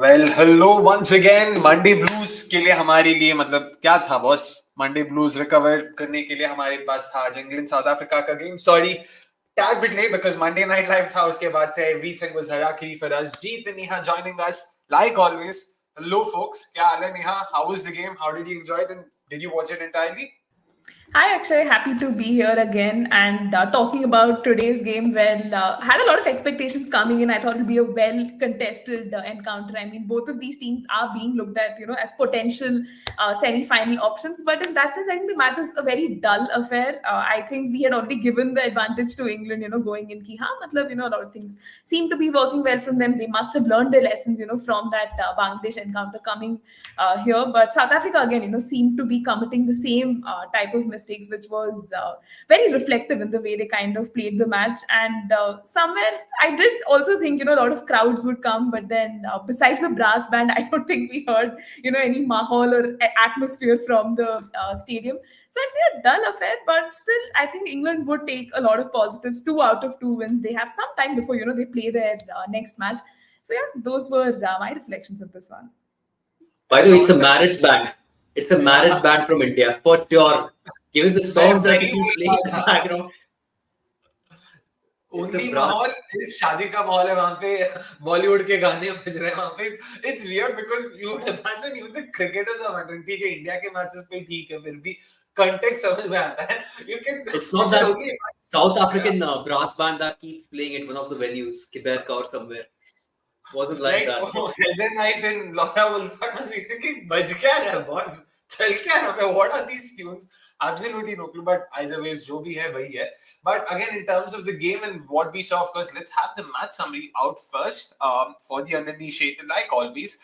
Well, hello once again. Monday Blues के लिए हमारे लिए मतलब क्या था बॉस? Monday Blues recover करने के लिए हमारे पास था आज इंग्लैंड साउथ अफ्रीका का game. Sorry, tad bit late because Monday Night Live था उसके बाद से everything was harakiri for us. Jeet and Neha joining us like always. Hello folks. क्या हाल है Neha? How was the game? How did you enjoy it? And did you watch it entirely? Hi, Akshay. Happy to be here again and talking about today's game. Well, had a lot of expectations coming in. I thought it would be a well contested encounter. I mean, both of these teams are being looked at, as potential semi-final options. But in that sense, I think the match is a very dull affair. I think we had already given the advantage to England, going in. Ki, matlab, a lot of things seem to be working well from them. They must have learned their lessons, from that Bangladesh encounter coming here. But South Africa again, seemed to be committing the same type of mistakes, which was very reflective in the way they kind of played the match. And somewhere I did also think, a lot of crowds would come, but then besides the brass band, I don't think we heard, any mahal or atmosphere from the stadium. So I'd say a dull affair, but still, I think England would take a lot of positives. 2 out of 2 wins. They have some time before, they play their next match. So yeah, those were my reflections of this one. By the way, it's a marriage band. It's a marriage band from India, for sure. Given the songs that they keep playing in the background. Only माहौल इस शादी का माहौल है वहाँ पे बॉलीवुड के गाने बज रहे हैं वहाँ पे. It's weird because you would imagine even the cricketers are wondering ठीक है इंडिया के मैचेस पे ठीक है फिर भी context समझ में आता है. You can. It's not that South African brass band that keeps playing at one of the venues, Kiberka or somewhere. Wasn't like that. Oh, Heather Knight and Laura Wolford must be thinking, "Baj kya raha hai, boss? Chal kya raha hai? What are these tunes?" Absolutely no clue, but either ways, jo bhi hai, wahi hai. But again, in terms of the game and what we saw, of course, let's have the match summary out first for the uninitiated, like always.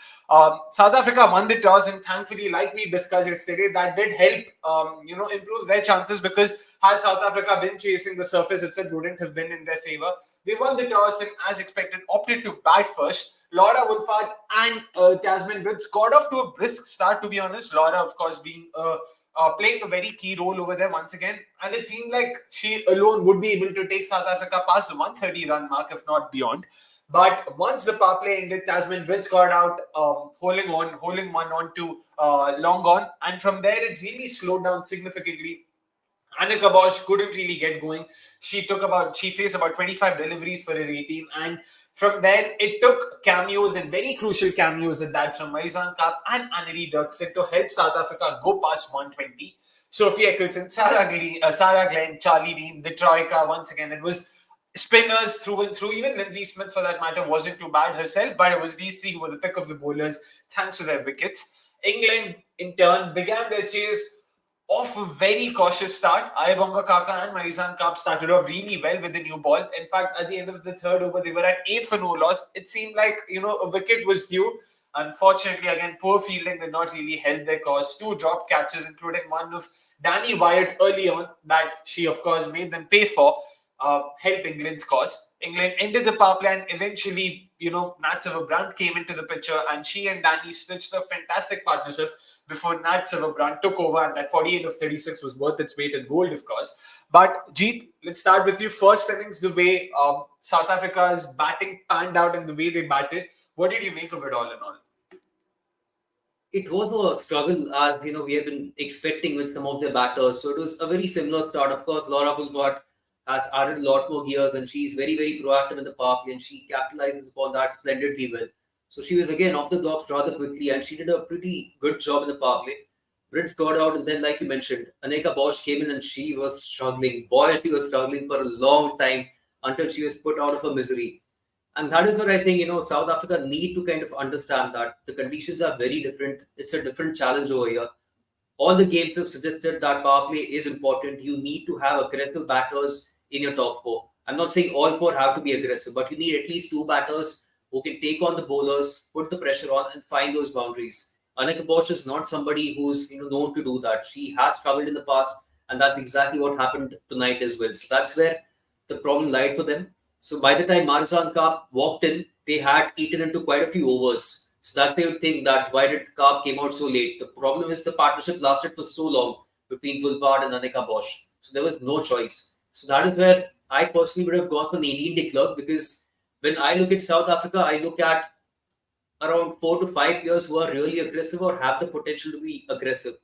South Africa won the toss, and thankfully, like we discussed yesterday, that did help, improve their chances because had South Africa been chasing the surface itself, wouldn't have been in their favor. They won the toss and, as expected, opted to bat first. Laura Wolford and Tasman Brooks got off to a brisk start, to be honest. Laura, of course, being playing a very key role over there once again. And it seemed like she alone would be able to take South Africa past the 130-run mark, if not beyond. But once the power play ended, Tasman Brooks got out, holding one on to long on. And from there, it really slowed down significantly. Annika Bosch couldn't really get going. She faced about 25 deliveries for her 18, and from there it took cameos and very crucial cameos at that from Marizanne Kapp and Annerie Dercksen to help South Africa go past 120. Sophie Eccleston, Sarah Glenn, Charlie Dean, the Troika. Once again, it was spinners through and through. Even Lindsay Smith, for that matter, wasn't too bad herself, but it was these three who were the pick of the bowlers thanks to their wickets. England, in turn, began their chase off a very cautious start. Ayabonga Kaka and Marizanne Kapp started off really well with the new ball. In fact, at the end of the third over, they were at 8 for no loss. It seemed like, a wicket was due. Unfortunately, again, poor fielding did not really help their cause. 2 dropped catches, including one of Danny Wyatt early on that she, of course, made them pay for, help England's cause. England ended the power play and eventually, Nat Sciver-Brunt came into the picture and she and Danny stitched a fantastic partnership before Nat Sciver-Brunt took over, and that 48 of 36 was worth its weight in gold, of course. But Jeet, let's start with you. First innings, the way South Africa's batting panned out and the way they batted, what did you make of it all in all? It was a struggle, as we have been expecting with some of their batters. So it was a very similar start. Of course, Laura Wolford has added a lot more gears, and she's very, very proactive in the power play, and she capitalizes upon that splendidly well. So she was again off the blocks rather quickly, and she did a pretty good job in the power play. Brits got out, and then, like you mentioned, Annika Bosch came in, and she was struggling. Boy, she was struggling for a long time until she was put out of her misery. And that is what I think, South Africa need to kind of understand that the conditions are very different. It's a different challenge over here. All the games have suggested that power play is important. You need to have aggressive batters in your top 4. I'm not saying all 4 have to be aggressive, but you need at least 2 batters who can take on the bowlers, put the pressure on, and find those boundaries. Annika Bosch is not somebody who's known to do that. She has struggled in the past, and that's exactly what happened tonight as well. So that's where the problem lied for them. So by the time Marizanne Kapp walked in, they had eaten into quite a few overs. So that's why you think that why did Kapp came out so late. The problem is the partnership lasted for so long between Wolford and Annika Bosch. So there was no choice. So that is where I personally would have gone for Nadine de Klerk, because when I look at South Africa, I look at around 4 to 5 players who are really aggressive or have the potential to be aggressive.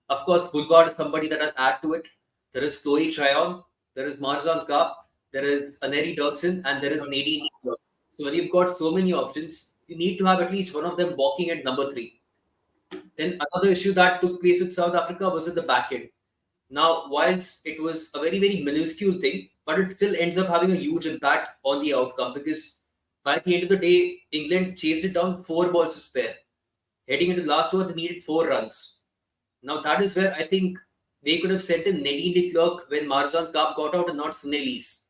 Of course, Boulevard is somebody that I'll add to it. There is Chloe Tryon, there is Marzan Kapp, there is Annerie Dercksen, and there is Nadine de Klerk. So when you've got so many options, you need to have at least one of them walking at number 3. Then another issue that took place with South Africa was at the back end. Now, whilst it was a very, very minuscule thing, but it still ends up having a huge impact on the outcome because by the end of the day, England chased it down 4 balls to spare. Heading into the last over, they needed 4 runs. Now, that is where I think they could have sent in Nadine de Klerk when Marzan Kapp got out and not Sunil Lees.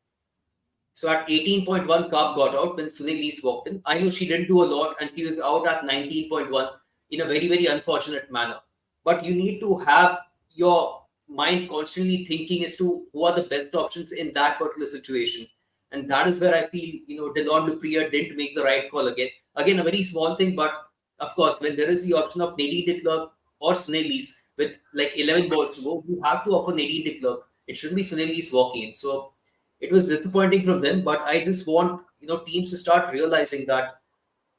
So at 18.1, Kapp got out when Sunil Lees walked in. I know she didn't do a lot and she was out at 19.1 in a very, very unfortunate manner. But you need to have your mind constantly thinking as to who are the best options in that particular situation. And that is where I feel, Delon Duprier didn't make the right call again. Again, a very small thing, but of course, when there is the option of Nadine de Klerk or Sunil Lees with like 11 balls to go, you have to offer Nadine de Klerk. It shouldn't be Sunil Lees walking in. So it was disappointing from them, but I just want teams to start realizing that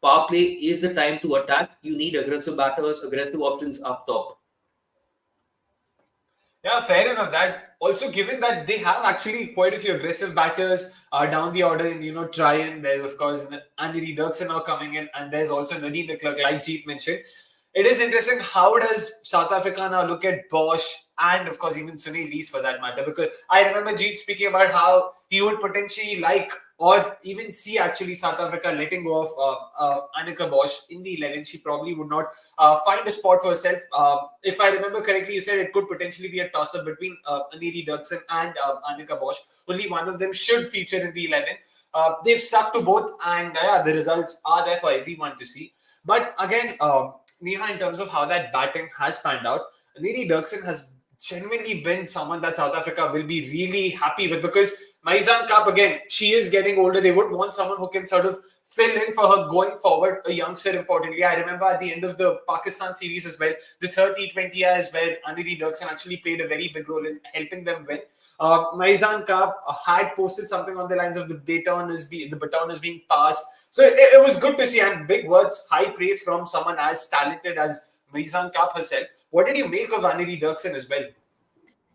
power play is the time to attack. You need aggressive batters, aggressive options up top. Yeah, fair enough. That also, given that they have actually quite a few aggressive batters down the order, and Tryon, there's of course Annerie Dercksen now coming in, and there's also Nadine de Klerk, like Jeet mentioned. It is interesting, how does South Africa now look at Bosch and of course even Sunil Lees for that matter? Because I remember Jeet speaking about how he would potentially like or even see actually South Africa letting go of Annika Bosch in the 11. She probably would not find a spot for herself. If I remember correctly, you said it could potentially be a toss-up between Annerie Dercksen and Annika Bosch. Only one of them should feature in the 11. They've stuck to both, and the results are there for everyone to see. But again, Neha, in terms of how that batting has panned out, Annerie Dercksen has genuinely been someone that South Africa will be really happy with, because Maizan Kapp, again, she is getting older. They would want someone who can sort of fill in for her going forward, a youngster importantly. I remember at the end of the Pakistan series as well, the third T20 as well, Annerie Dercksen actually played a very big role in helping them win. Maizan Kapp had posted something on the lines of the baton is being passed. So it was good to see, and big words, high praise from someone as talented as Maizan Kapp herself. What did you make of Annerie Dercksen as well?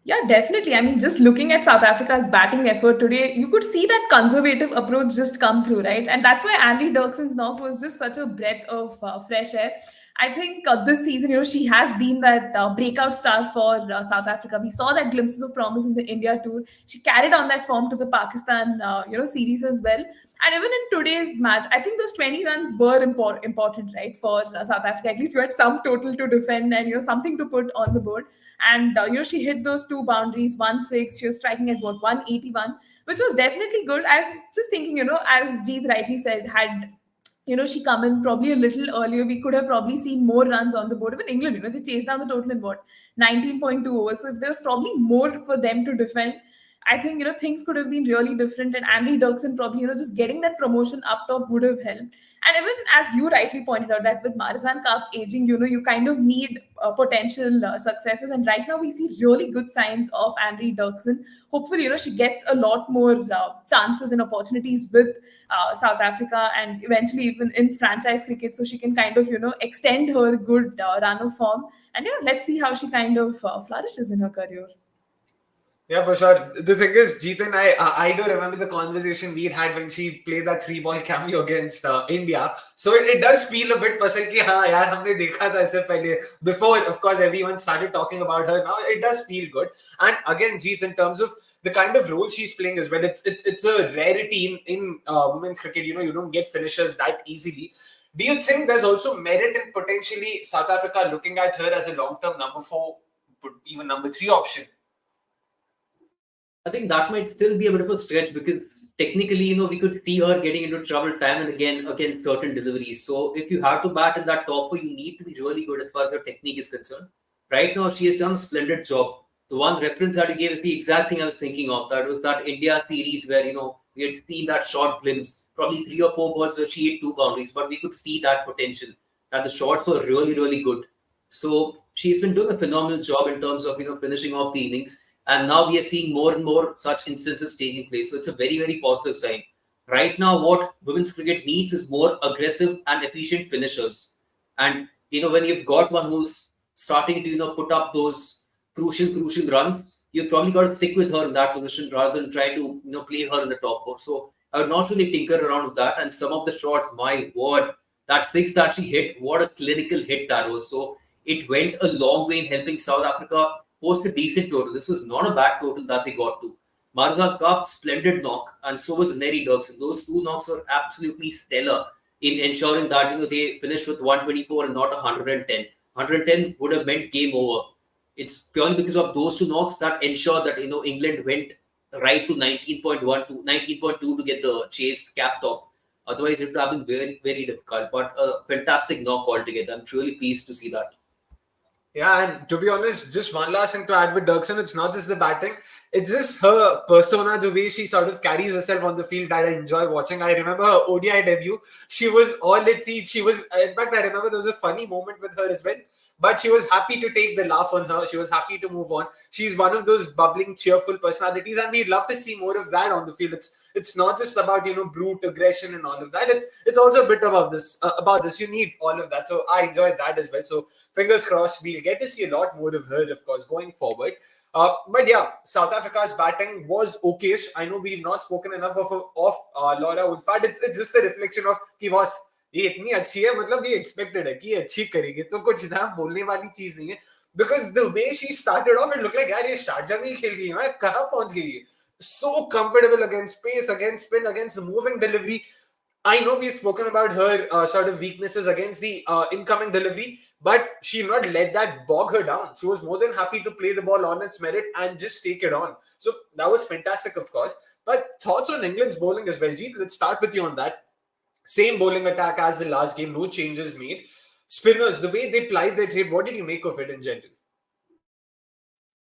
Yeah, definitely. I mean, just looking at South Africa's batting effort today, you could see that conservative approach just come through, right? And that's why Annerie Dercksen's knock was just such a breath of fresh air. I think this season, she has been that breakout star for South Africa. We saw that glimpses of promise in the India tour. She carried on that form to the Pakistan, series as well. And even in today's match, I think those 20 runs were important, right, for South Africa. At least you had some total to defend and something to put on the board. And she hit those 2 boundaries, 1-6. She was striking at about 181, which was definitely good. I was just thinking, as Jeet rightly said, had she come in probably a little earlier, we could have probably seen more runs on the board. Even England, they chased down the total in what, 19.2 overs. So if there was probably more for them to defend, I think things could have been really different. And Andy Dercksen probably just getting that promotion up top would have helped. And even as you rightly pointed out, that with Marizan Kapp aging, you kind of need potential successes. And right now we see really good signs of Annerie Dercksen. Hopefully, she gets a lot more chances and opportunities with South Africa and eventually even in franchise cricket, so she can kind of extend her good run of form. And let's see how she kind of flourishes in her career. Yeah, for sure. The thing is, Jeet and I do remember the conversation we had when she played that 3-ball cameo against India. So it does feel a bit puzzle ki haan yaar humne dekha tha isse pehle. Before, of course, everyone started talking about her. Now it does feel good. And again, Jeet, in terms of the kind of role she's playing as well, it's a rarity in women's cricket. You don't get finishers that easily. Do you think there's also merit in potentially South Africa looking at her as a long-term number 4, even number 3 option? I think that might still be a bit of a stretch because technically, we could see her getting into trouble time and again against certain deliveries. So if you have to bat in that top 4, you need to be really good as far as your technique is concerned. Right now, she has done a splendid job. The one reference that you gave is the exact thing I was thinking of. That was that India series where, we had seen that short glimpse, probably 3 or 4 balls where she hit 2 boundaries, but we could see that potential, that the shots were really, really good. So she's been doing a phenomenal job in terms of, finishing off the innings. And now we are seeing more and more such instances taking place. So it's a very, very positive sign. Right now, what women's cricket needs is more aggressive and efficient finishers. And when you've got one who's starting to put up those crucial runs, you've probably got to stick with her in that position rather than try to play her in the top four. So I would not really tinker around with that. And some of the shots, my word, that six that she hit, what a clinical hit that was. So it went a long way in helping South Africa post a decent total. This was not a bad total that they got to. Marzal Cup, splendid knock, and so was Annerie Dercksen. Those two knocks were absolutely stellar in ensuring that they finished with 124 and not 110. 110 would have meant game over. It's purely because of those two knocks that ensured that England went right to 19.1 to 19.2 to get the chase capped off. Otherwise, it would have been very, very difficult. But a fantastic knock altogether. I'm truly pleased to see that. Yeah, and to be honest, just one last thing to add with Dercksen, it's not just the batting, it's just her persona, the way she sort of carries herself on the field that I enjoy watching. I remember her ODI debut. She was all at sea. She was, in fact, I remember there was a funny moment with her as well. But she was happy to take the laugh on her. She was happy to move on. She's one of those bubbling, cheerful personalities, and we'd love to see more of that on the field. It's not just about brute aggression and all of that. It's also a bit about this. You need all of that. So I enjoyed that as well. So fingers crossed, we'll get to see a lot more of her, of course, going forward. But yeah, South Africa's batting was okayish. I know we've not spoken enough of Laura Woolford. It's just a reflection of कि boss ये इतनी अच्छी है, मतलब ये expected है कि ये अच्छी करेगी, तो कुछ ना बोलने वाली चीज नहीं है. Because the way she started off, it looked like यार ये शारजा में ही खेल गई है, कहाँ पहुंच गई है. So comfortable against pace, against spin, against the moving delivery. I know we've spoken about her sort of weaknesses against the incoming delivery, but she not let that bog her down. She was more than happy to play the ball on its merit and just take it on. So that was fantastic, of course. But thoughts on England's bowling as well, Jeet? Let's start with you on that. Same bowling attack as the last game, no changes made. Spinners, the way they plied their trade, what did you make of it in general?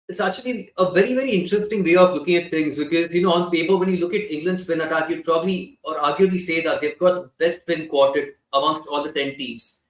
It's actually a very, very interesting way of looking at things because, on paper, when you look at England's spin attack, you'd probably or arguably say that they've got the best spin quartet amongst all the 10 teams,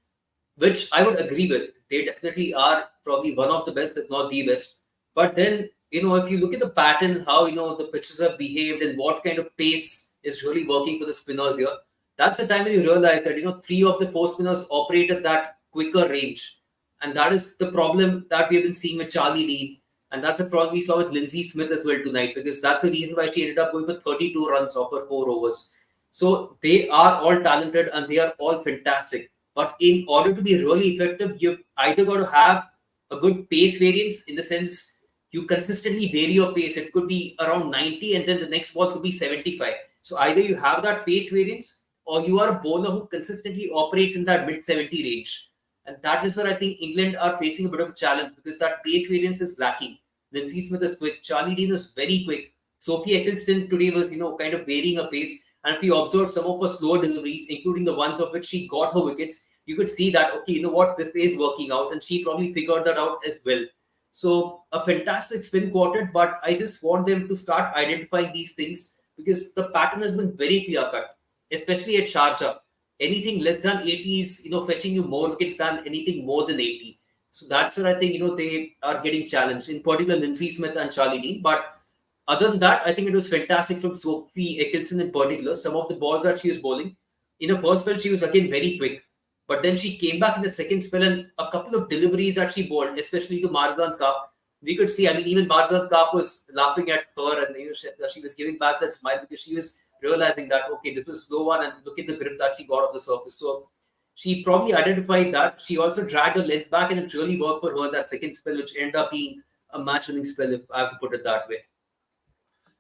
which I would agree with. They definitely are probably one of the best, if not the best. But then, if you look at the pattern, how, the pitches have behaved and what kind of pace is really working for the spinners here, that's the time when you realize that, 3 of the 4 spinners operate at that quicker range. And that is the problem that we have been seeing with Charlie Dean. And that's a problem we saw with Lindsay Smith as well tonight, because that's the reason why she ended up going for 32 runs off her 4 overs. So they are all talented and they are all fantastic. But in order to be really effective, you've either got to have a good pace variance, in the sense you consistently vary your pace. It could be around 90 and then the next ball could be 75. So either you have that pace variance or you are a bowler who consistently operates in that mid-70 range. And that is where I think England are facing a bit of a challenge, because that pace variance is lacking. Lindsay Smith is quick. Charlie Dean is very quick. Sophie Eccleston today was, kind of varying her pace. And if you observed some of her slower deliveries, including the ones of which she got her wickets, you could see that, okay, this is working out. And she probably figured that out as well. So a fantastic spin quartet, but I just want them to start identifying these things, because the pattern has been very clear-cut, especially at Sharjah. Anything less than 80 is, fetching you more wickets than anything more than 80. So that's where I think, they are getting challenged, in particular Lindsay Smith and Charlie Dean. But other than that, I think it was fantastic from Sophie Eccleston in particular. Some of the balls that she was bowling, in her first spell, she was again very quick. But then she came back in the second spell, and a couple of deliveries that she bowled, especially to Marzan Kaap, we could see, even Marzan Kaap was laughing at her, and she was giving back that smile, because she was realizing that, okay, this was a slow one, and look at the grip that she got off the surface. So she probably identified that. She also dragged her length back, and it really worked for her in that second spell, which ended up being a match-winning spell, if I have to put it that way.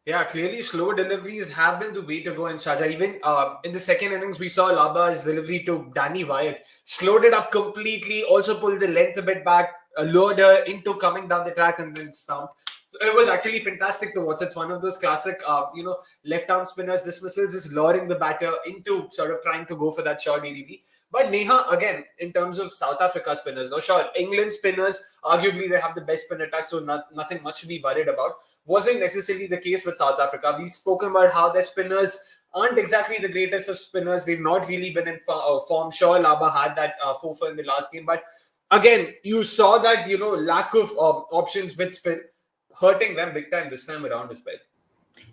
Yeah, clearly slow deliveries have been the way to go in Sharjah. Even in the second innings, we saw Laba's delivery to Danny Wyatt. Slowed it up completely, also pulled the length a bit back, lured her into coming down the track and then stumped. It was actually fantastic to watch. It's one of those classic, left-arm spinners dismissals, is luring the batter into sort of trying to go for that short ADD. But Neha, again, in terms of South Africa spinners, now sure, England spinners, arguably they have the best spin attack, so nothing much to be worried about. Wasn't necessarily the case with South Africa. We've spoken about how their spinners aren't exactly the greatest of spinners. They've not really been in form. Sure, Laba had that four in the last game, but again, you saw that, lack of options with spin hurting them big time this time around as well.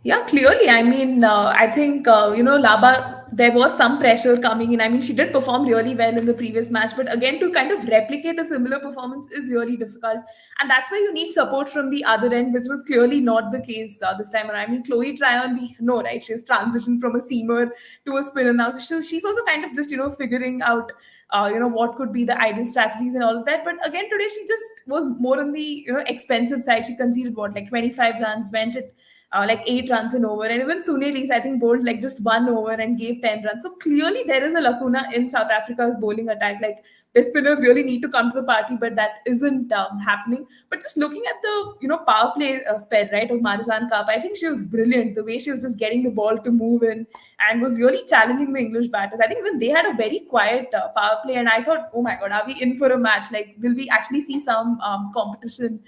Yeah, clearly. I mean, I think, Laba, there was some pressure coming in. I mean, she did perform really well in the previous match, but again, to kind of replicate a similar performance is really difficult. And that's why you need support from the other end, which was clearly not the case this time around. I mean, Chloe Tryon, we know, right? She's transitioned from a seamer to a spinner now. So she's also kind of just, figuring out. What could be the ideal strategies and all of that. But again, today she just was more on the expensive side. She conceded what, like 25 runs, went at like 8 runs in over. And even Sunil, I think, bowled like just 1 over and gave 10 runs. So clearly there is a lacuna in South Africa's bowling attack. Like the spinners really need to come to the party, but that isn't happening. But just looking at the power play spell, right, of Marizan Cup, I think she was brilliant. The way she was just getting the ball to move in and was really challenging the English batters. I think even they had a very quiet power play, and I thought, oh my god, are we in for a match? Like, will we actually see some competition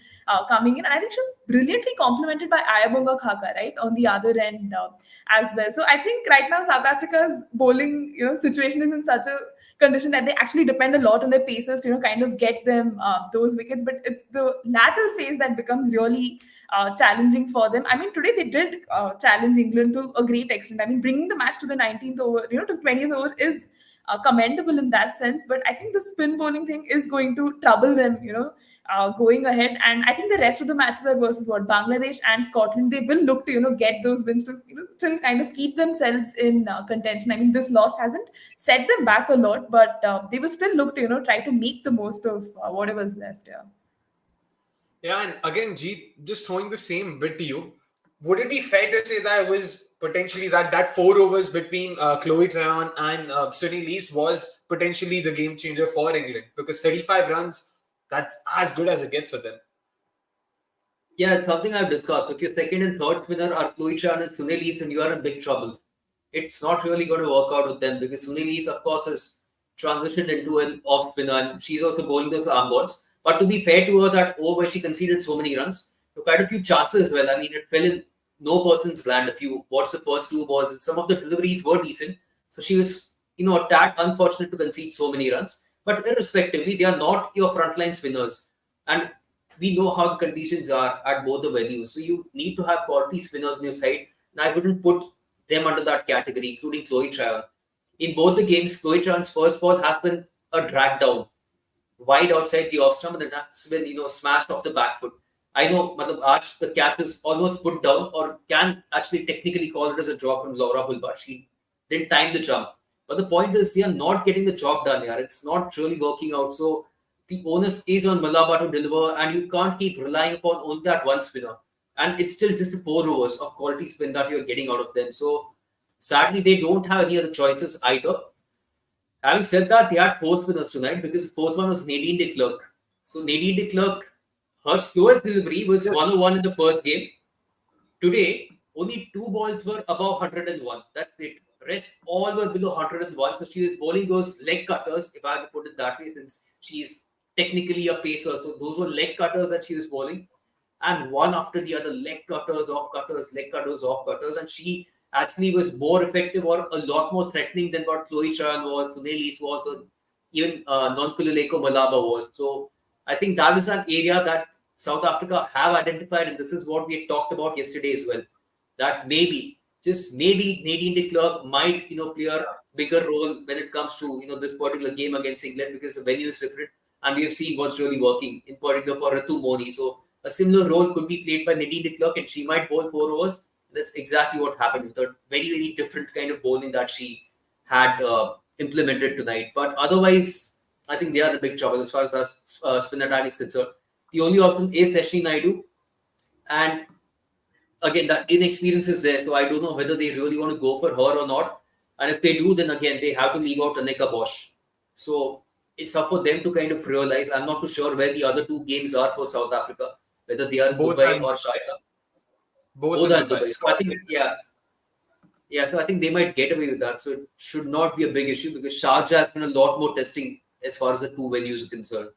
coming in? And I think she was brilliantly complemented by Ayabonga Khaka, right, on the other end as well. So I think right now South Africa's bowling, situation is in such a condition that they actually depend a lot on their pacers to, kind of get them those wickets. But it's the latter phase that becomes really challenging for them. I mean, today they did challenge England to a great extent. I mean, bringing the match to the 19th over, to the 20th over is commendable in that sense. But I think the spin bowling thing is going to trouble them, going ahead. And I think the rest of the matches are versus what, Bangladesh and Scotland. They will look to get those wins to still kind of keep themselves in contention. I mean, this loss hasn't set them back a lot, but they will still look to try to make the most of whatever's left. Yeah. Yeah, and again, Jeet, just throwing the same bit to you. Would it be fair to say that it was potentially that 4 overs between Chloe Tryon and Sunil East was potentially the game changer for England? Because 35 runs, that's as good as it gets for them. Yeah, it's something I've discussed. If your second and third spinner are Chloe Chan and Sunil East, and you are in big trouble. It's not really going to work out with them because Sunil East, of course, has transitioned into an off spinner and she's also bowling those arm balls. But to be fair to her, that over where she conceded so many runs, took quite a few chances as well. I mean, it fell in no person's land. If you watch the first two balls, some of the deliveries were decent. So she was, a tad unfortunate to concede so many runs. But irrespectively, they are not your frontline spinners. And we know how the conditions are at both the venues. So you need to have quality spinners on your side. And I wouldn't put them under that category, including Chloe Tryon. In both the games, Chloe Tryon's first ball has been a drag down, wide outside the off stump, and that's been smashed off the back foot. I know, Arch, the catch is almost put down, or can actually technically call it as a draw from Laura Hulbert. She didn't time the jump. But the point is, they are not getting the job done here. It's not really working out. So the onus is on Malaba to deliver, and you can't keep relying upon only that one spinner. And it's still just 4 overs of quality spin that you're getting out of them. So sadly, they don't have any other choices either. Having said that, they had 4 spinners tonight because the fourth one was Nadine de Klerk. So Nadine de Klerk, her slowest delivery was 101 in the first game. Today, only 2 balls were above 101. That's it. Rest all were below 101. So she was bowling those leg cutters, if I have to put it that way, since she's technically a pacer. So those were leg cutters that she was bowling. And one after the other, leg cutters, off cutters, leg cutters, off cutters. And she actually was more effective or a lot more threatening than what Chloe Chan was, Sunil East was, or even Nonkululeko Malaba was. So I think that is an area that South Africa have identified, and this is what we had talked about yesterday as well. That maybe, just maybe, Nadine de Klerk might, play a bigger role when it comes to, this particular game against England, because the venue is different, and we have seen what's really working, in particular for Ritu Moni. So a similar role could be played by Nadine de Klerk, and she might bowl 4 overs. That's exactly what happened with her very, very different kind of bowling that she had implemented tonight. But otherwise, I think they are in big trouble as far as our spin attack is concerned. The only option is Destiny Naidu. And again, that inexperience is there. So I don't know whether they really want to go for her or not. And if they do, then again, they have to leave out Aneka Bosch. So it's up for them to kind of realize. I'm not too sure where the other 2 games are for South Africa, whether they are in Dubai or Sharjah. Both are in Dubai. So I think, so I think they might get away with that. So it should not be a big issue because Sharjah has been a lot more testing as far as the 2 venues are concerned.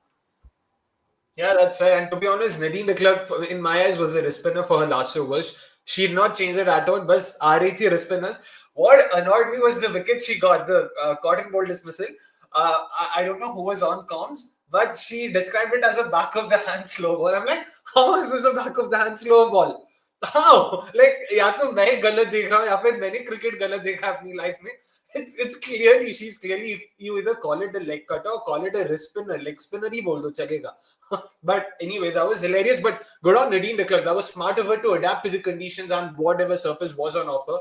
Yeah, that's fair. And to be honest, Nadine de Klerk, in my eyes, was a wrist spinner for her last overs. She did not change it at all. But aa rahi thi wrist spinners. What annoyed me was the wicket she got, the cotton ball dismissal. I don't know who was on comms, but she described it as a back of the hand slow ball. I'm like, how is this a back of the hand slow ball? How? Like, या तो मैं गलत देख रहा हूँ या फिर मैंने क्रिकेट गलत देखा अपनी लाइफ में. It's clearly, she's clearly, you either call it a leg cutter or call it a wrist spinner. Leg spinner ही बोल दो चलेगा. But anyways, that was hilarious. But good on Nadine de Klerk. That was smart of her to adapt to the conditions on whatever surface was on offer.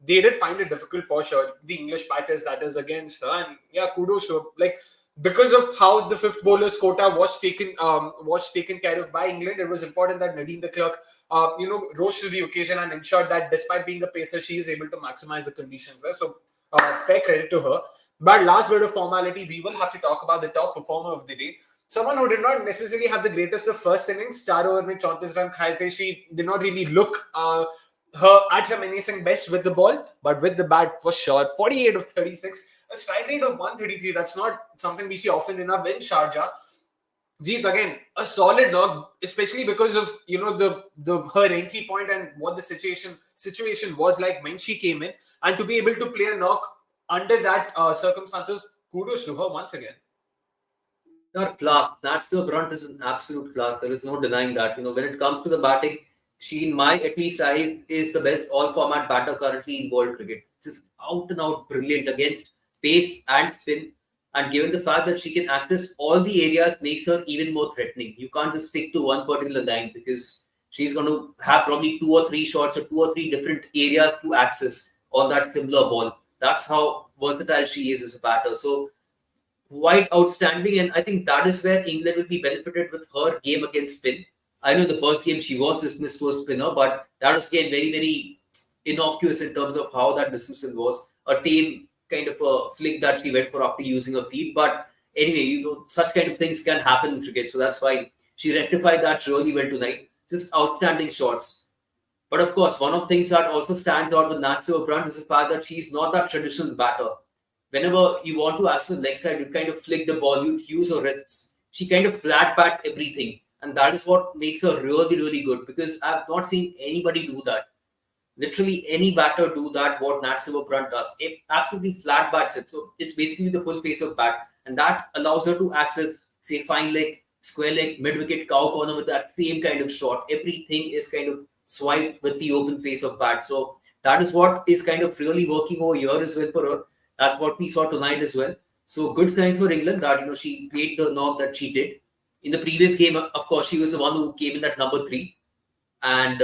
They did find it difficult for sure. The English batters that is against her, and yeah, kudos to her. Like, because of how the fifth bowlers quota was taken care of by England, it was important that Nadine de Klerk rose to the occasion and ensured that despite being a pacer, she is able to maximize the conditions there. So, fair credit to her. But last bit of formality, we will have to talk about the top performer of the day. Someone who did not necessarily have the greatest of first innings. 4 over में 34 run खाए थे. She did not really look her menacing best with the ball, but with the bat for sure. 48 of 36, a strike rate of 133. That's not something we see often enough in Sharjah. Jeet, again, a solid knock, especially because of the her entry point and what the situation was like when she came in, and to be able to play a knock under that circumstances, kudos to her once again. Her class. Nat Sciver-Brunt is an absolute class. There is no denying that. When it comes to the batting, she, in my at least eyes, is the best all-format batter currently in world cricket. Just out and out brilliant against pace and spin. And given the fact that she can access all the areas, makes her even more threatening. You can't just stick to one particular line because she's going to have probably 2 or 3 shots or 2 or 3 different areas to access on that similar ball. That's how versatile she is as a batter. So quite outstanding, and I think that is where England will be benefited with her game against spin. I know in the first game she was dismissed for a spinner, but that was again very, very innocuous in terms of how that dismissal was. A tame kind of a flick that she went for after using her feet. But anyway, such kind of things can happen in cricket, so that's fine. She rectified that really well tonight. Just outstanding shots. But of course, one of the things that also stands out with Nat Sciver-Brunt is the fact that she's not that traditional batter. Whenever you want to access the leg side, you kind of flick the ball, you use her wrists. She kind of flat bats everything. And that is what makes her really, really good, because I've not seen anybody do that. Literally any batter do that, what Nat Sciver-Brunt does. It absolutely flat bats it. So it's basically the full face of bat. And that allows her to access, say, fine leg, square leg, mid-wicket, cow corner with that same kind of shot. Everything is kind of swiped with the open face of bat. So that is what is kind of really working over here as well for her. That's what we saw tonight as well. So good signs for England that she played the knock that she did. In the previous game, of course, she was the one who came in at number 3. And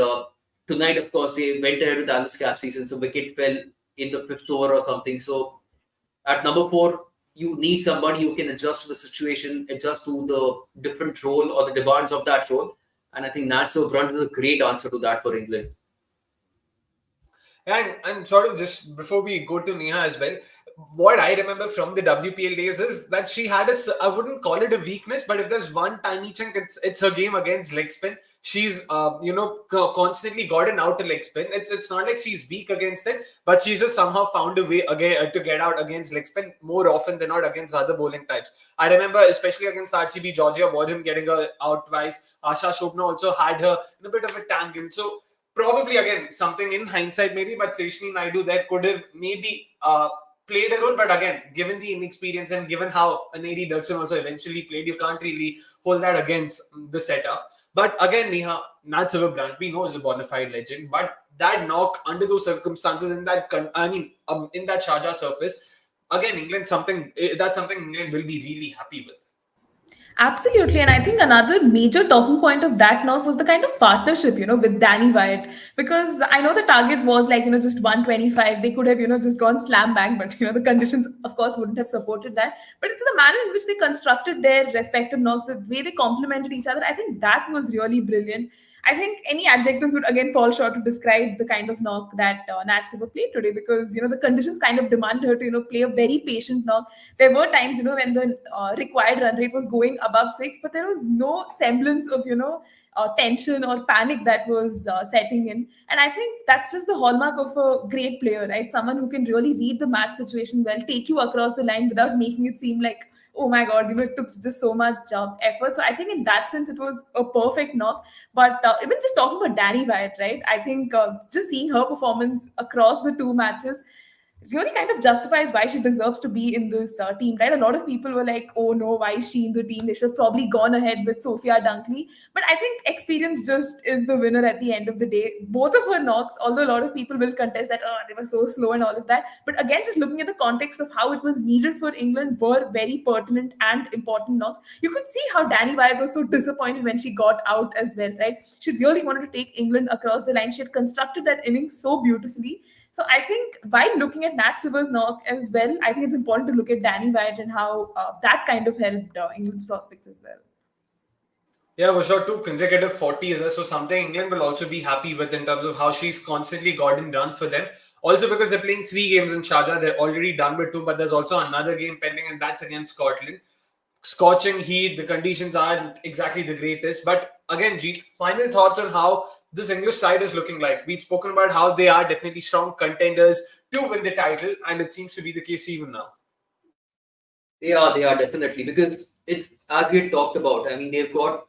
tonight, of course, they went ahead with Alice Capsey since the wicket fell in the 5th over or something. So at number 4, you need somebody who can adjust to the situation, adjust to the different role or the demands of that role. And I think Nat Sciver-Brunt is a great answer to that for England. And sort of just before we go to Neha as well, what I remember from the WPL days is that she had I wouldn't call it a weakness, but if there's one tiny chunk, it's her game against leg spin. She's, constantly gotten out to leg spin. It's not like she's weak against it, but she's just somehow found a way again to get out against leg spin more often than not against other bowling types. I remember, especially against RCB, Georgia Warden getting her out twice. Asha Shobna also had her in a bit of a tangle. So probably, again, something in hindsight maybe, but Seshni Naidu there could have maybe played a role. But again, given the inexperience and given how Annerie Dercksen also eventually played, you can't really hold that against the setup. But again, Neha, Nat Sciver-Brunt, we know is a bona fide legend, but that knock under those circumstances in that Sharjah surface, again, that's something England will be really happy with. Absolutely. And I think another major talking point of that knock was the kind of partnership, with Danny Wyatt. Because I know the target was like, just 125. They could have, just gone slam bang, but, the conditions, of course, wouldn't have supported that. But it's the manner in which they constructed their respective knocks, the way they complemented each other. I think that was really brilliant. I think any adjectives would again fall short to describe the kind of knock that Nat Sciver played today, because the conditions kind of demanded her to play a very patient knock. There were times when the required run rate was going above 6, but there was no semblance of tension or panic that was setting in. And I think that's just the hallmark of a great player, right? Someone who can really read the match situation well, take you across the line without making it seem like, oh my god, it took just so much effort. So I think in that sense it was a perfect knock. But even just talking about Danny Wyatt, right? I think just seeing her performance across the 2 matches, really kind of justifies why she deserves to be in this team, right? A lot of people were like, oh no, why is she in the team? They should have probably gone ahead with Sophia Dunkley. But I think experience just is the winner at the end of the day. Both of her knocks, although a lot of people will contest that, oh, they were so slow and all of that. But again, just looking at the context of how it was needed for England were very pertinent and important knocks. You could see how Danny Wyatt was so disappointed when she got out as well, right? She really wanted to take England across the line. She had constructed that innings so beautifully. So I think while looking at Nat Sciver's knock as well, I think it's important to look at Danny Wyatt and how that kind of helped England's prospects as well. Yeah, for sure. 2 consecutive 40s. So something England will also be happy with in terms of how she's constantly gotten runs for them. Also because they're playing 3 games in Sharjah. They're already done with 2, but there's also another game pending, and that's against Scotland. Scorching heat, the conditions aren't exactly the greatest. But again, Jeet, final thoughts on how this English side is looking like. We've spoken about how they are definitely strong contenders to win the title, and it seems to be the case even now. They are definitely, because it's, as we had talked about, I mean, they've got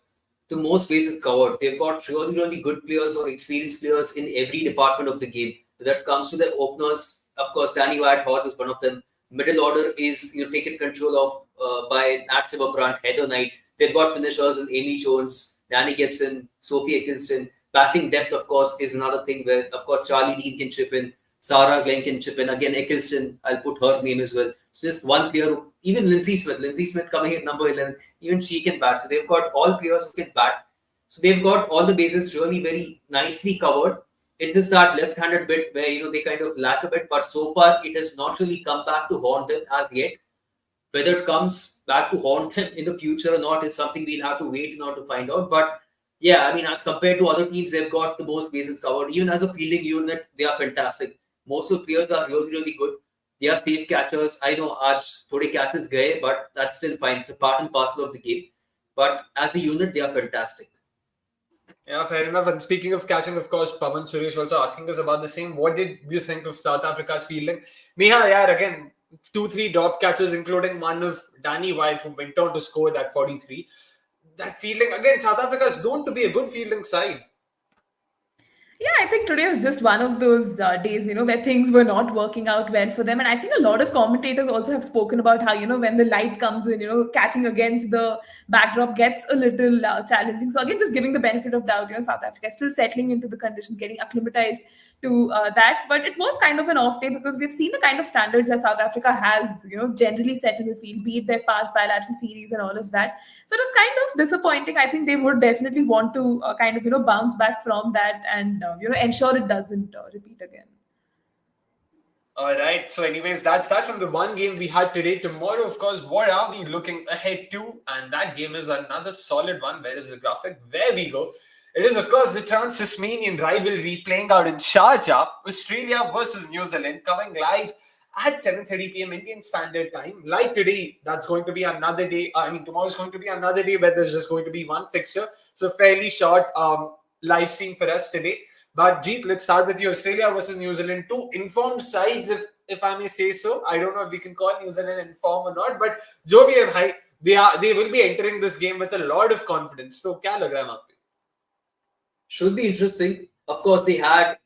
the most bases covered. They've got really, really good players or experienced players in every department of the game. That comes to their openers. Of course, Danny Wyatt Hodge is one of them. Middle order is taken control of by Nat Sciver-Brunt, Heather Knight. They've got finishers in Amy Jones, Danny Gibson, Sophie Eccleston. Batting depth, of course, is another thing where, of course, Charlie Dean can chip in, Sarah Glenn can chip in. Again, Eccleston, I'll put her name as well. So just one player, even Lindsay Smith coming at number 11, even she can bat. So they've got all players who can bat. So they've got all the bases really very nicely covered. It's just that left-handed bit where they kind of lack a bit, but so far it has not really come back to haunt them as yet. Whether it comes back to haunt them in the future or not is something we'll have to wait in order to find out. But yeah, I mean, as compared to other teams, they've got the most bases covered. Even as a fielding unit, they are fantastic. Most of the players are really, really good. They are safe catchers. I know aaj thode catches gaye, but that's still fine. It's a part and parcel of the game. But as a unit, they are fantastic. Yeah, fair enough. And speaking of catching, of course, Pavan Suresh also asking us about the same. What did you think of South Africa's fielding? Neha, yeah, again, 2-3 drop catches, including one of Danny Wyatt, who went on to score that 43. That fielding, again, South Africa is known to be a good fielding side. Yeah, I think today was just one of those days, where things were not working out well for them. And I think a lot of commentators also have spoken about how, when the light comes in, catching against the backdrop gets a little challenging. So again, just giving the benefit of doubt, South Africa is still settling into the conditions, getting acclimatized to that. But it was kind of an off day because we've seen the kind of standards that South Africa has, generally set in the field, be it their past bilateral series and all of that. So it was kind of disappointing. I think they would definitely want to kind of, bounce back from that and, ensure it doesn't repeat again. All right. So anyways, that's that from the one game we had today. Tomorrow, of course, what are we looking ahead to? And that game is another solid one. Where is the graphic? There we go. It is, of course, the Trans-Tasmanian rivalry playing out in Sharjah, Australia versus New Zealand, coming live at 7:30 p.m. Indian Standard Time. Like today, that's going to be another day. Tomorrow is going to be another day where there's just going to be one fixture. So fairly short live stream for us today. But Jeet, let's start with you. Australia versus New Zealand, 2 informed sides, if I may say so. I don't know if we can call New Zealand informed or not, but jo bhi hai, they will be entering this game with a lot of confidence. So, kya lag raha hai aapko? Should be interesting. Of course, they had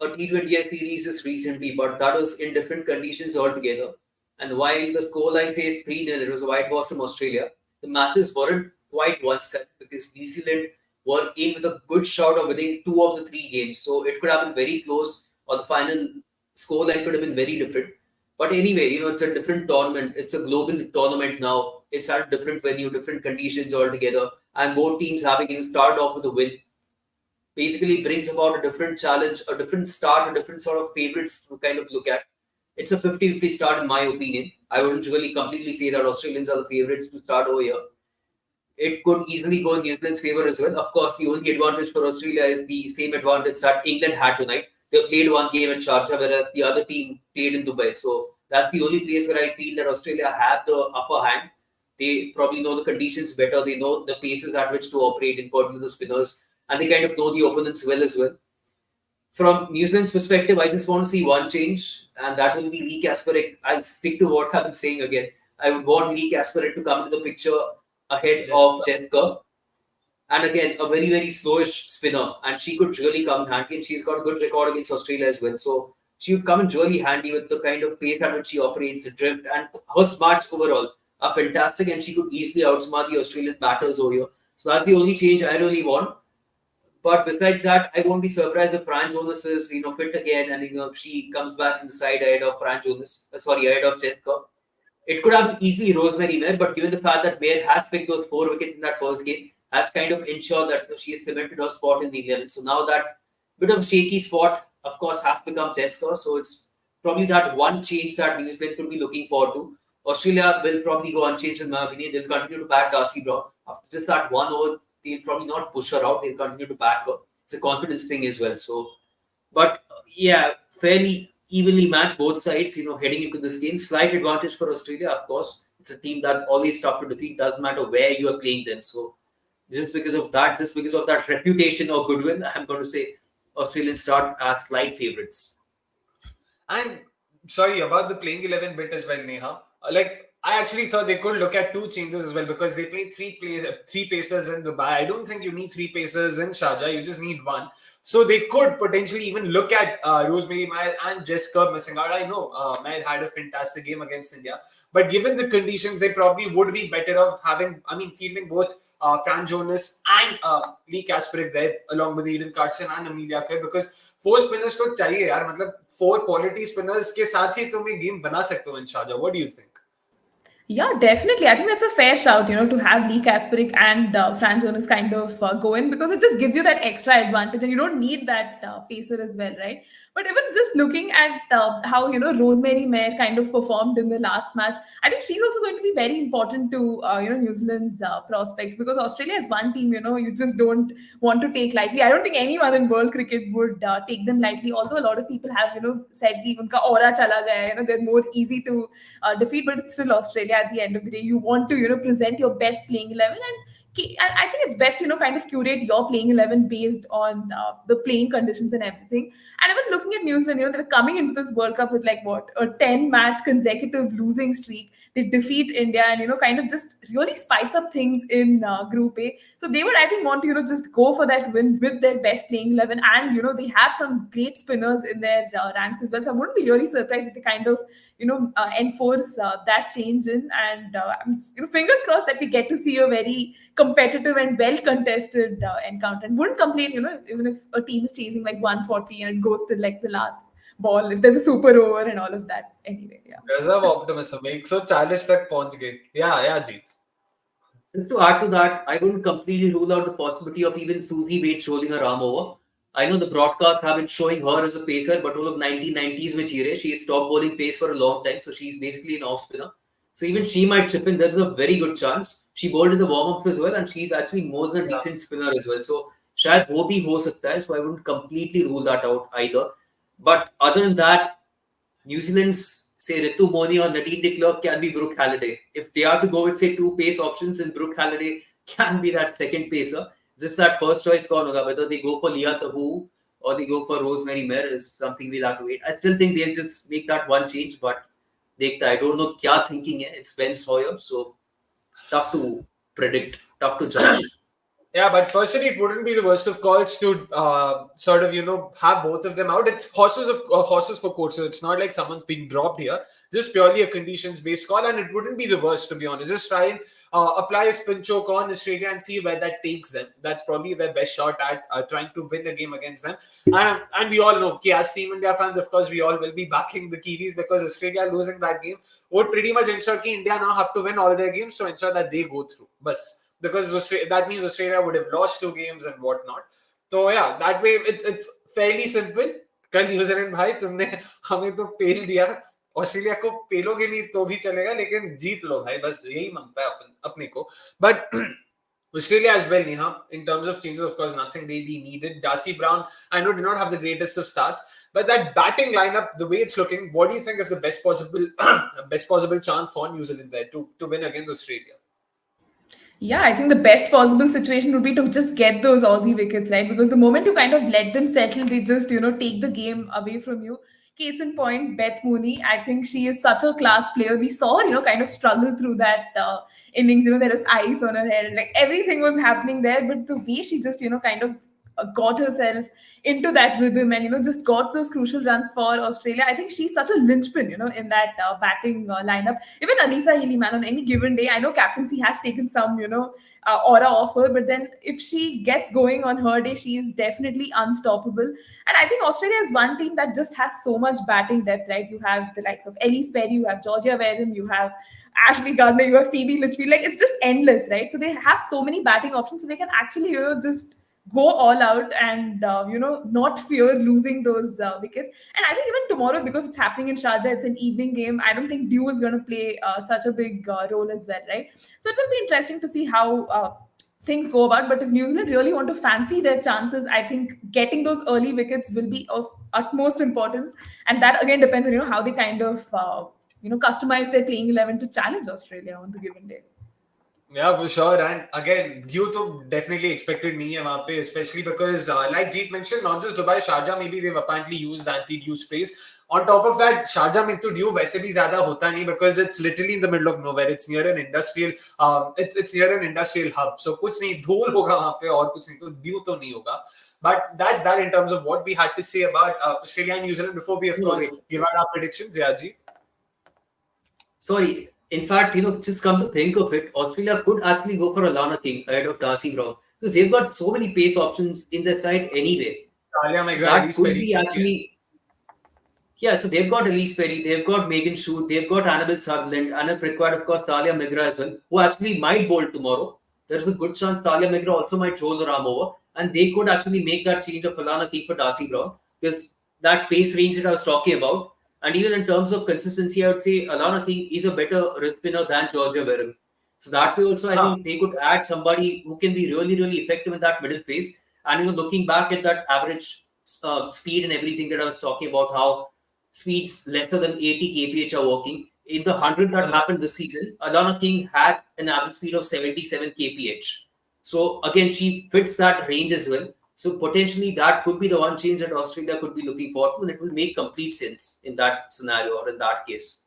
a T20 series just recently, but that was in different conditions altogether. And while the scoreline says 3-0, it was a whitewash from Australia. The matches weren't quite one set because New Zealand were in with a good shot of winning 2 of the 3 games. So it could have been very close, or the final scoreline could have been very different. But anyway, it's a different tournament. It's a global tournament now. It's at a different venue, different conditions altogether. And both teams having started off with a win basically brings about a different challenge, a different start, a different sort of favorites to kind of look at. It's a 50-50 start in my opinion. I wouldn't really completely say that Australians are the favorites to start over here. It could easily go in New Zealand's favour as well. Of course, the only advantage for Australia is the same advantage that England had tonight. They played one game at Sharjah, whereas the other team played in Dubai. So that's the only place where I feel that Australia have the upper hand. They probably know the conditions better. They know the paces at which to operate, in particular the spinners, and they kind of know the opponents well as well. From New Zealand's perspective, I just want to see one change, and that will be Lee Kasperek. I'll stick to what I've been saying again. I would want Lee Kasperek to come into the picture ahead of Jessica. And again, a very, very slowish spinner. And she could really come in handy. And she's got a good record against Australia as well. So she would come in really handy with the kind of pace at which she operates, the drift, and her smarts overall are fantastic, and she could easily outsmart the Australian batters over here. So that's the only change I really want. But besides that, I won't be surprised if Fran Jonas is, fit again, and if she comes back in the side ahead of Fran Jonas, ahead of Jessica. It could have been easily Rosemary Mayer, but given the fact that Mayer has picked those 4 wickets in that first game, has kind of ensured that she has cemented her spot in the 11. So now that bit of shaky spot, of course, has become Jessica. So it's probably that one change that New Zealand could be looking forward to. Australia will probably go unchanged in my opinion. They'll continue to back Darcy Brown. After just that one over, they'll probably not push her out. They'll continue to back her. It's a confidence thing as well. So, but yeah, fairly evenly matched both sides, heading into this game. Slight advantage for Australia, of course. It's a team that's always tough to defeat, doesn't matter where you are playing them. So just because of that reputation or goodwill, I'm going to say Australians start as slight favourites. And sorry about the playing 11 bit as well, Neha. I actually thought they could look at 2 changes as well, because they play three pacers in Dubai. I don't think you need 3 pacers in Sharjah. You just need one. So they could potentially even look at Rosemary Mayer and Jessica missing out. I know Mayer had a fantastic game against India, but given the conditions, they probably would be better off fielding both Fran Jonas and Lee Kasparik there, along with Eden Carson and Amelia Kerr, because 4 spinners तो चाहिए यार, मतलब 4 quality spinners के साथ ही तुम ये game बना सकते हो in Sharjah. What do you think? Yeah, definitely. I think that's a fair shout, to have Lee Kasparik and Fran Jonas kind of go in, because it just gives you that extra advantage, and you don't need that pacer as well, right? But even just looking at how, Rosemary Mayer kind of performed in the last match, I think she's also going to be very important to, New Zealand's prospects, because Australia is one team, you just don't want to take lightly. I don't think anyone in world cricket would take them lightly, although a lot of people have, said that unka aura chala gaya, they're more easy to defeat, but it's still Australia. At the end of the day, you want to present your best playing 11, and I think it's best kind of curate your playing 11 based on the playing conditions and everything. And even looking at New Zealand, they were coming into this World Cup with a 10-match consecutive losing streak. They defeat India and kind of just really spice up things in Group A. So they would, I think, want to just go for that win with their best playing 11, and they have some great spinners in their ranks as well. So I wouldn't be really surprised if they kind of enforce that change in, and fingers crossed that we get to see a very competitive and well contested encounter, and wouldn't complain even if a team is chasing 140 and it goes to the last ball, if there's a super over and all of that. Anyway, yeah. गजब optimism. 140 तक पहुंच गए. Yeah, Jeet. Just to add to that, I wouldn't completely rule out the possibility of even Susie Bates rolling her arm over. I know the broadcasts have been showing her as a pacer, but all of 1990s में चीरे, she has stopped bowling pace for a long time, so she's basically an off spinner. So even she might chip in. There's a very good chance. She bowled in the warm-ups as well, and she's actually more than a decent spinner as well. So शायद वो भी हो सकता है. So I wouldn't completely rule that out either. But other than that, New Zealand's say Ritu Moni or Nadine de Klerk can be Brooke Halliday. If they are to go with say 2 pace options, then Brooke Halliday can be that second pacer. Just that first choice कौन होगा, whether they go for Leah Tabu or they go for Rosemary Mayer is something we'll have to wait. I still think they'll just make that one change, but I don't know क्या thinking है. It's Ben Sawyer, so tough to predict, tough to judge. Yeah, but personally, it wouldn't be the worst of calls to sort of have both of them out. It's horses for courses. It's not like someone's being dropped here. Just purely a conditions-based call, and it wouldn't be the worst, to be honest. Just try and apply a spin choke on Australia and see where that takes them. That's probably their best shot at trying to win a game against them. And we all know, as Team India fans, of course, we all will be backing the Kiwis, because Australia losing that game would pretty much ensure that India now have to win all their games to ensure that they go through. Bas. Because that means Australia would have lost 2 games and whatnot. So yeah, that way it's fairly simple. कल New Zealand भाई तुमने हमें तो पेल दिया, Australia को पेलोगे नहीं तो भी चलेगा, लेकिन जीत लो भाई, बस यही मांगता है अपने को. But Australia as well, Neha, in terms of changes, of course, nothing really needed. Darcy Brown, I know, did not have the greatest of starts, but that batting lineup, the way it's looking, what do you think is the best possible chance for New Zealand there to win against Australia? Yeah, I think the best possible situation would be to just get those Aussie wickets, right? Because the moment you kind of let them settle, they just, take the game away from you. Case in point, Beth Mooney. I think she is such a class player. We saw her, kind of struggle through that innings. There was ice on her head and everything was happening there. But the way she just, kind of got herself into that rhythm and just got those crucial runs for Australia. I think she's such a linchpin in that batting lineup. Even Alisa Healy, man, on any given day, I know captaincy has taken some aura off her, but then if she gets going on her day, she is definitely unstoppable. And I think Australia is one team that just has so much batting depth, right? You have the likes of Elise Perry, you have Georgia Wareham, you have Ashley Gardner, you have Phoebe Litchfield. Like, it's just endless, right? So they have so many batting options, so they can actually, just go all out and not fear losing those wickets. And I think even tomorrow, because it's happening in Sharjah, it's an evening game, I don't think dew is going to play such a big role as well, right? So it will be interesting to see how things go about. But if New Zealand really want to fancy their chances, I think getting those early wickets will be of utmost importance, and that again depends on how they kind of customize their playing 11 to challenge Australia on the given day. Yeah, for sure. And again, due to definitely expected नहीं है वहाँ पे, especially because like Jeet mentioned, not just Dubai, Sharjah maybe they've apparently used anti-dew sprays. On top of that, Sharjah में तो dew वैसे भी ज़्यादा होता नहीं because it's literally in the middle of nowhere. It's near an industrial, it's near an industrial hub. So कुछ नहीं, धूल होगा वहाँ पे और कुछ नहीं, तो dew तो नहीं होगा. But that's that in terms of what we had to say about Australia and New Zealand before we, of course, give out our predictions. Yeah, Jeet. Sorry. In fact, just come to think of it, Australia could actually go for Alana King ahead of Darcy Brown because they've got so many pace options in their side anyway. That could be actually. Yeah, so they've got Elise Perry, they've got Megan Shute, they've got Annabelle Sutherland, and if required, of course, Talia Migra as well, who actually might bowl tomorrow. There's a good chance Talia Migra also might roll the arm over, and they could actually make that change of Alana King for Darcy Brown because that pace range that I was talking about. And even in terms of consistency, I would say Alana King is a better wrist spinner than Georgia Wareham. So that way also, I think they could add somebody who can be really, really effective in that middle phase. And looking back at that average speed and everything that I was talking about, how speeds lesser than 80 kph are working. In the 100 that happened this season, Alana King had an average speed of 77 kph. So again, she fits that range as well. So potentially that could be the one change that Australia could be looking for, and it will make complete sense in that scenario or in that case.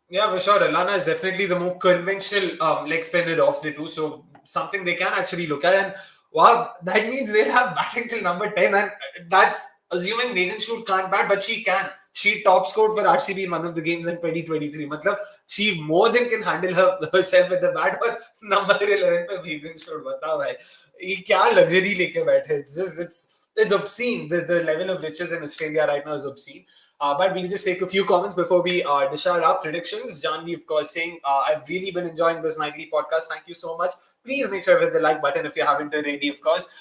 Yeah, for sure. Alana is definitely the more conventional leg spinner of the two, so something they can actually look at. And wow, that means they'll have batting till number 10, and that's assuming Megan Shute can't bat, but she can. She top scored for RCB in one of the games in 2023. Matlab, she more than can handle herself with the bat. Or number 11 पे Megan Shute, बताओ भाई, ये क्या luxury लेके बैठे? It's obscene. The level of riches in Australia right now is obscene. But we'll just take a few comments before we dish out our predictions. Janvi, of course, saying, I've really been enjoying this nightly podcast. Thank you so much. Please make sure to hit the like button if you haven't already, of course.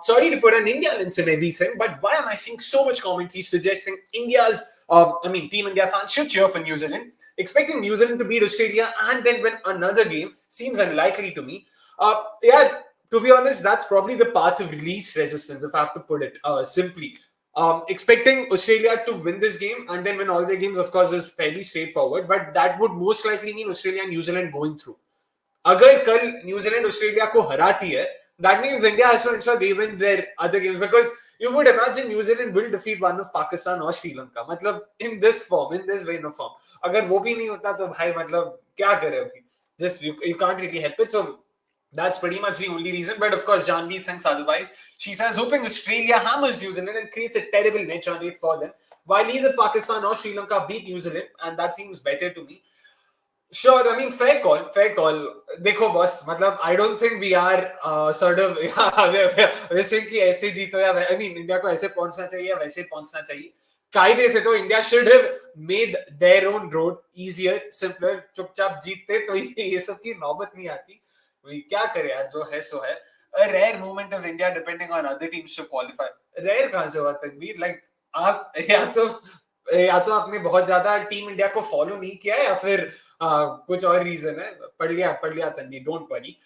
Sorry to put an India lens in everything, but why am I seeing so much commentary suggesting Team India fans should cheer for New Zealand? Expecting New Zealand to beat Australia and then win another game seems unlikely to me. To be honest, that's probably the path of least resistance, if I have to put it simply. Expecting Australia to win this game and then win all their games, of course, is fairly straightforward, but that would most likely mean Australia and New Zealand going through. Agar kal New Zealand Australia ko harati hai, that means India has to ensure they win their other games, because you would imagine New Zealand will defeat one of Pakistan or Sri Lanka. Matlab, in this form, in this vein of form. Agar wo bhi nahi hota, to bhai, matlab, kya kare abhi? Just, you can't really help it. So, that's pretty much the only reason. But of course, Janvi thinks otherwise. She says, hoping Australia hammers New Zealand and creates a terrible net run rate for them, while either Pakistan or Sri Lanka beat New Zealand, and that seems better to me. Sure, I mean, fair call. Dekho, boss, matlab, I don't think we are sort of we're saying कि ऐसे जीतो या I mean, India को ऐसे पहुंचना चाहिए या वैसे पहुंचना चाहिए. कायदे से तो India should have made their own road easier, simpler. चुपचाप जीतते तो ये सब की नौबत नहीं आती. क्या करे यार, जो है सो है. A rare moment of India depending on other teams to qualify. Rare कहाँ से हुआ तनवीर? Like आप या तो आपने बहुत ज्यादा टीम इंडिया को फॉलो नहीं किया है या फिर कुछ और रीजन है. पढ़ लिया Tanveer, don't worry.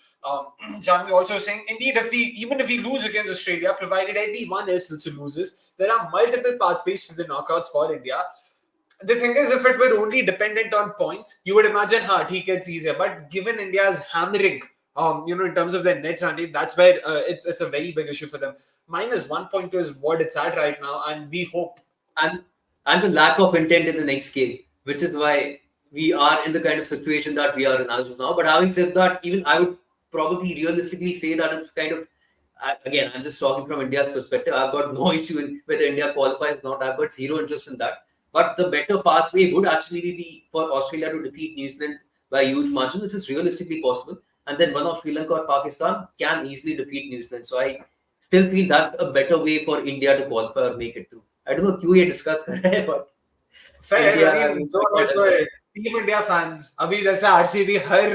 Janvi also saying, indeed, even if we lose against Australia, provided everyone else also loses, there are multiple pathways to the knockouts for India. The thing is, if it were only dependent on points, you would imagine, it gets easier. But given India's hammering, in terms of their net run rate, that's where it's a very big issue for them. -1.2 is what it's at right now, and we hope. And the lack of intent in the next game, which is why we are in the kind of situation that we are in as of now. But having said that, even I would probably realistically say that it's kind of again, I'm just talking from India's perspective. I've got no issue in whether India qualifies or not. I've got zero interest in that. But the better pathway would actually be for Australia to defeat New Zealand by a huge margin, which is realistically possible. And then one of Sri Lanka or Pakistan can easily defeat New Zealand. So I still feel that's a better way for India to qualify or make it through. I don't know क्यों ये discuss कर रहे हैं, but Fair, India, I mean, so team India fans अभी जैसे RCB हर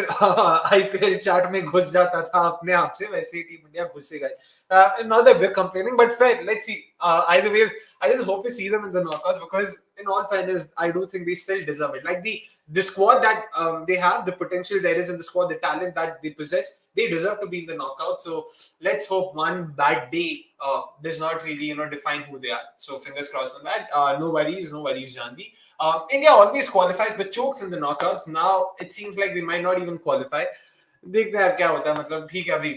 IPL chart में घुस जाता था अपने आप से, वैसे ही टीम इंडिया घुस गई. Not that we're complaining, but fair. Let's see. Either ways, I just hope we see them in the knockouts because, in all fairness, I do think they still deserve it. Like the squad that they have, the potential there is in the squad, the talent that they possess, they deserve to be in the knockout. So let's hope one bad day does not really, define who they are. So fingers crossed on that. No worries, Janvi. India always qualifies but chokes in the knockouts. Now it seems like they might not even qualify. देखते हैं क्या होता है. मतलब ठीक है अभी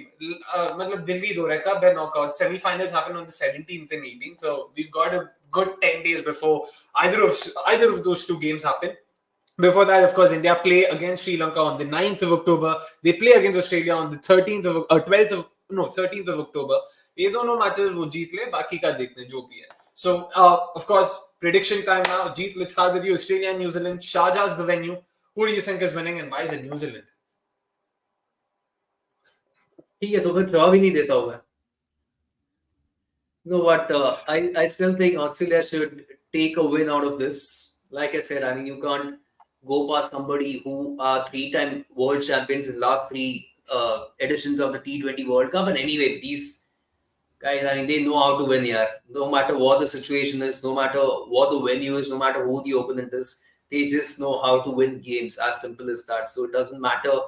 मतलब दिल्ली दो रहा कब है knockout. Semifinals happen on the 17th and 18th, so we've got a good 10 days before either of those two games happen. Before that, of course, India play against Sri Lanka on the 9th of October. They play against Australia on the 13th of October. ये दोनों matches वो जीत ले, बाकी का देखते हैं जो भी है. So, of course, prediction time now. Jeet, let's start with you. Australia and New Zealand. Sharjah's the venue. Who do you think is winning and why is it New Zealand? ठीक है तो फिर जवाब ही नहीं देता हूँ मैं. No, but I still think Australia should take a win out of this. Like I said, I mean, you can't go past somebody who are 3-time world champions in last 3 editions of the T20 World Cup. And anyway, these guys, I mean, they know how to win here. No matter what the situation is, no matter what the venue is, no matter who the opponent is, they just know how to win games. As simple as that. So it doesn't matter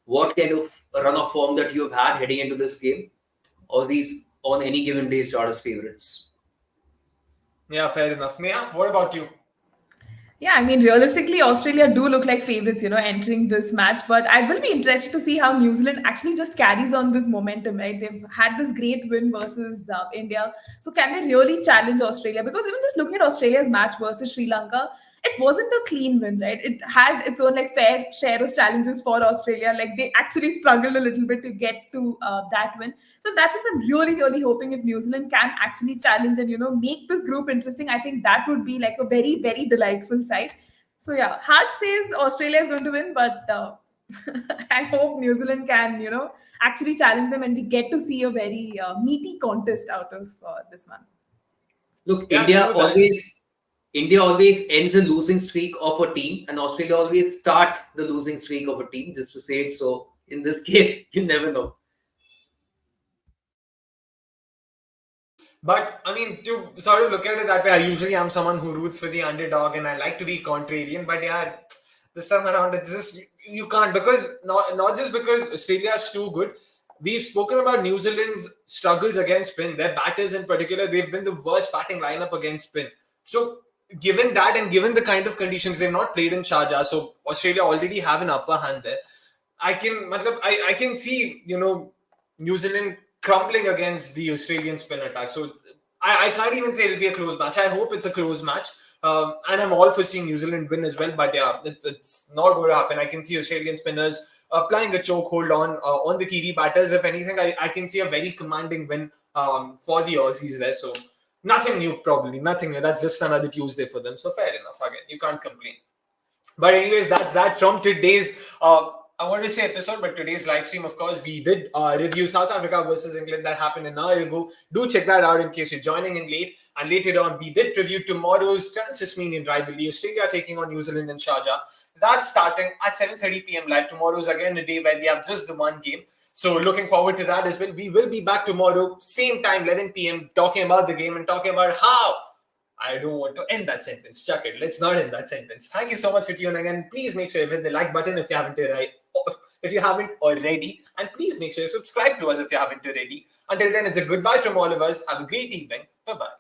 what kind of run of form that you've had heading into this game. Aussies on any given day start as favorites. Yeah, fair enough. Neha, what about you? Yeah, I mean, realistically, Australia do look like favorites, entering this match. But I will be interested to see how New Zealand actually just carries on this momentum, right? They've had this great win versus India. So can they really challenge Australia? Because even just looking at Australia's match versus Sri Lanka, it wasn't a clean win, right? It had its own fair share of challenges for Australia. Like they actually struggled a little bit to get to that win. So that's it. I'm really, really hoping if New Zealand can actually challenge and make this group interesting, I think that would be like a very, very delightful sight. So yeah, heart says Australia is going to win, but I hope New Zealand can actually challenge them and we get to see a very meaty contest out of this one. Look, yeah, India always ends a losing streak of a team, and Australia always starts the losing streak of a team, just to say it. So, in this case, you never know. But, I mean, to sort of look at it that way, I usually am someone who roots for the underdog and I like to be contrarian. But, yeah, this time around, it's just, you can't. Because, not just because Australia is too good. We've spoken about New Zealand's struggles against spin. Their batters in particular, they've been the worst batting lineup against spin. So, given that and given the kind of conditions, they've not played in Sharjah, so Australia already have an upper hand there. I can see, New Zealand crumbling against the Australian spin attack. So I can't even say it'll be a close match. I hope it's a close match. And I'm all for seeing New Zealand win as well. But yeah, it's not going to happen. I can see Australian spinners applying a chokehold on the Kiwi batters. If anything, I can see a very commanding win for the Aussies there. So nothing new, probably. Nothing new. That's just another Tuesday for them. So fair enough. Again, you can't complain. But anyways, that's that from today's, I want to say episode, but today's live stream, of course, we did review South Africa versus England. That happened an hour ago. Do check that out in case you're joining in late. And later on, we did review tomorrow's Trans-Tasmanian rivalry. Australia taking on New Zealand in Sharjah. That's starting at 7:30 p.m. live. Tomorrow's again a day where we have just the one game. So looking forward to that as well. We will be back tomorrow, same time, 11 p.m., talking about the game and talking about how I don't want to end that sentence. Chuck it. Let's not end that sentence. Thank you so much for tuning in. Please make sure you hit the like button if you haven't already. And please make sure you subscribe to us if you haven't already. Until then, it's a goodbye from all of us. Have a great evening. Bye-bye.